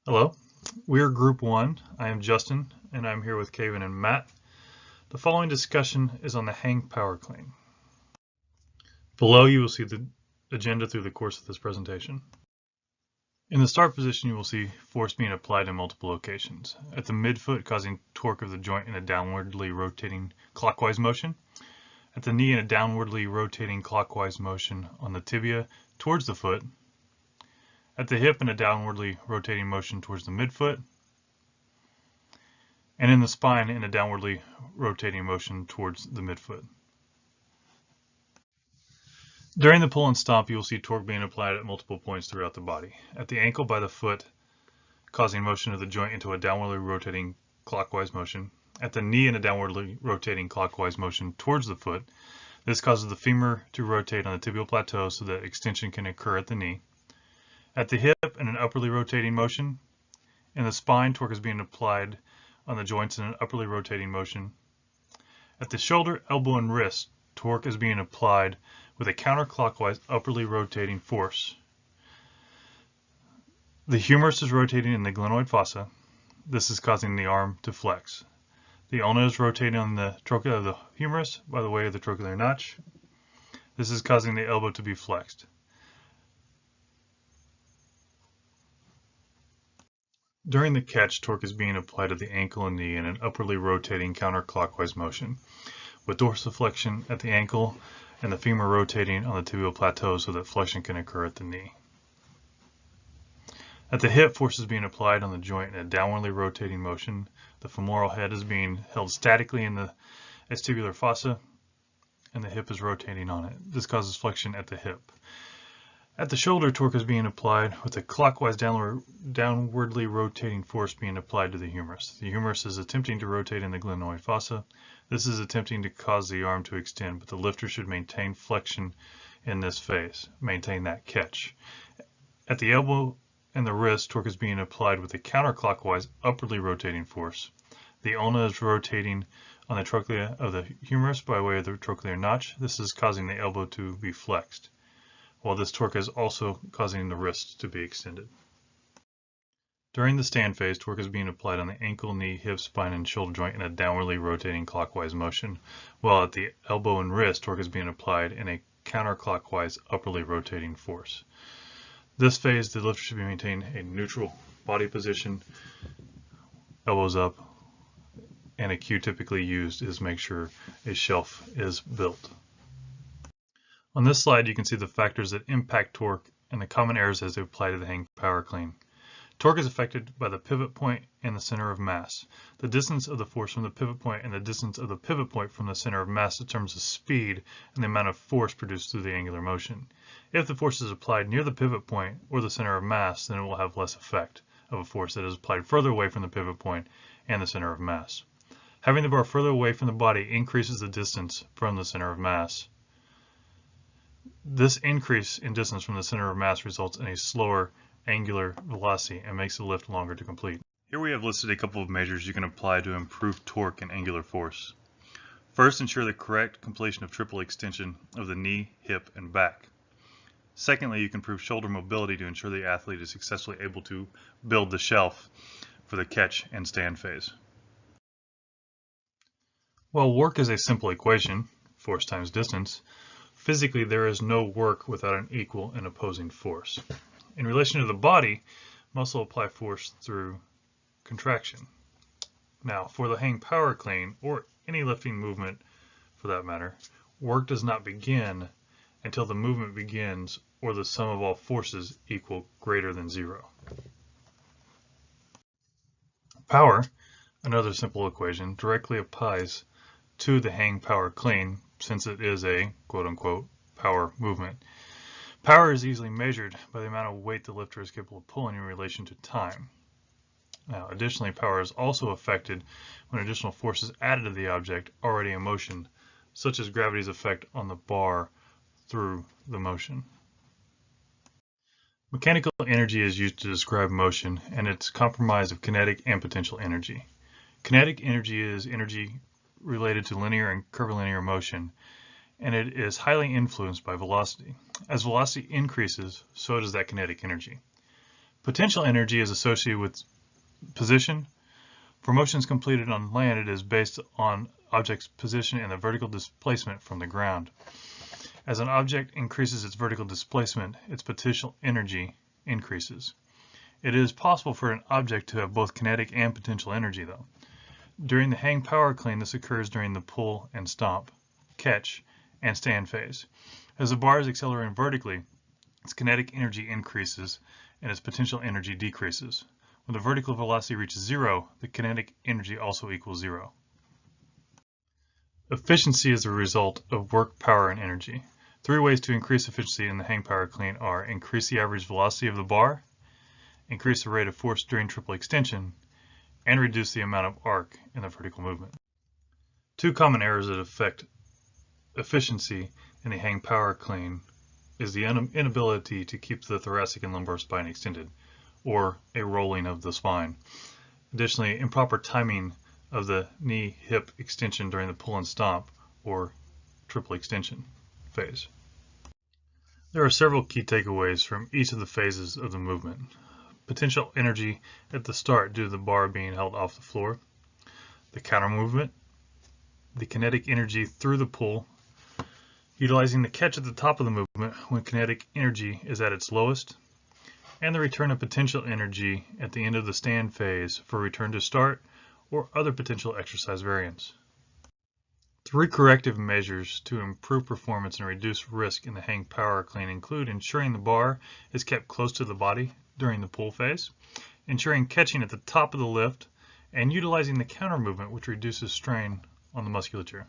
Hello, we are Group 1. I am Justin, and I'm here with Kevin and Matt. The following discussion is on the hang power clean. Below you will see the agenda through the course of this presentation. In the start position, you will see force being applied in multiple locations. At the midfoot, causing torque of the joint in a downwardly rotating clockwise motion. At the knee, in a downwardly rotating clockwise motion on the tibia towards the foot. At the hip, in a downwardly rotating motion towards the midfoot, and in the spine in a downwardly rotating motion towards the midfoot. During the pull and stomp, you will see torque being applied at multiple points throughout the body. At the ankle by the foot, causing motion of the joint into a downwardly rotating clockwise motion. At the knee, in a downwardly rotating clockwise motion towards the foot. This causes the femur to rotate on the tibial plateau so that extension can occur at the knee. At the hip, in an upwardly rotating motion. In the spine, torque is being applied on the joints in an upwardly rotating motion. At the shoulder, elbow, and wrist, torque is being applied with a counterclockwise upwardly rotating force. The humerus is rotating in the glenoid fossa. This is causing the arm to flex. The ulna is rotating on the trochlea of the humerus by the way of the trochlear notch. This is causing the elbow to be flexed. During the catch, torque is being applied to the ankle and knee in an upwardly rotating counterclockwise motion, with dorsiflexion at the ankle and the femur rotating on the tibial plateau so that flexion can occur at the knee. At the hip, force is being applied on the joint in a downwardly rotating motion. The femoral head is being held statically in the vestibular fossa, and the hip is rotating on it. This causes flexion at the hip. At the shoulder, torque is being applied with a clockwise downwardly rotating force being applied to the humerus. The humerus is attempting to rotate in the glenoid fossa. This is attempting to cause the arm to extend, but the lifter should maintain flexion in this phase, maintain that catch. At the elbow and the wrist, torque is being applied with a counterclockwise upwardly rotating force. The ulna is rotating on the trochlea of the humerus by way of the trochlear notch. This is causing the elbow to be flexed, while this torque is also causing the wrist to be extended. During the stand phase, torque is being applied on the ankle, knee, hip, spine, and shoulder joint in a downwardly rotating clockwise motion, while at the elbow and wrist, torque is being applied in a counterclockwise upwardly rotating force. This phase, the lifter should be maintaining a neutral body position, elbows up, and a cue typically used is make sure a shelf is built. On this slide, you can see the factors that impact torque and the common errors as they apply to the hang power clean. Torque is affected by the pivot point and the center of mass. The distance of the force from the pivot point and the distance of the pivot point from the center of mass determines the speed and the amount of force produced through the angular motion. If the force is applied near the pivot point or the center of mass, then it will have less effect of a force that is applied further away from the pivot point and the center of mass. Having the bar further away from the body increases the distance from the center of mass. This increase in distance from the center of mass results in a slower angular velocity and makes the lift longer to complete. Here we have listed a couple of measures you can apply to improve torque and angular force. First, ensure the correct completion of triple extension of the knee, hip, and back. Secondly, you can improve shoulder mobility to ensure the athlete is successfully able to build the shelf for the catch and stand phase. While work is a simple equation, force times distance, physically, there is no work without an equal and opposing force. In relation to the body, muscle apply force through contraction. Now, for the hang power clean, or any lifting movement for that matter, work does not begin until the movement begins or the sum of all forces equal greater than 0. Power, another simple equation, directly applies to the hang power clean since it is a quote-unquote power movement. Power is easily measured by the amount of weight the lifter is capable of pulling in relation to time. Now, additionally, power is also affected when additional force is added to the object already in motion, such as gravity's effect on the bar through the motion. Mechanical energy is used to describe motion, and it's comprised of kinetic and potential energy. Kinetic energy is energy related to linear and curvilinear motion, and it is highly influenced by velocity. As velocity increases, so does that kinetic energy. Potential energy is associated with position. For motions completed on land, it is based on object's position and the vertical displacement from the ground. As an object increases its vertical displacement, its potential energy increases. It is possible for an object to have both kinetic and potential energy, though. During the hang power clean, this occurs during the pull and stomp, catch, and stand phase. As the bar is accelerating vertically, its kinetic energy increases and its potential energy decreases. When the vertical velocity reaches zero, the kinetic energy also equals zero. Efficiency is the result of work, power, and energy. 3 ways to increase efficiency in the hang power clean are increase the average velocity of the bar, increase the rate of force during triple extension, and reduce the amount of arc in the vertical movement. 2 common errors that affect efficiency in the hang power clean is the inability to keep the thoracic and lumbar spine extended, or a rolling of the spine. Additionally, improper timing of the knee-hip extension during the pull and stomp, or triple extension phase. There are several key takeaways from each of the phases of the movement. Potential energy at the start due to the bar being held off the floor, the counter movement, the kinetic energy through the pull, utilizing the catch at the top of the movement when kinetic energy is at its lowest, and the return of potential energy at the end of the stand phase for return to start or other potential exercise variants. 3 corrective measures to improve performance and reduce risk in the hang power clean include ensuring the bar is kept close to the body during the pull phase, ensuring catching at the top of the lift, and utilizing the counter movement, which reduces strain on the musculature.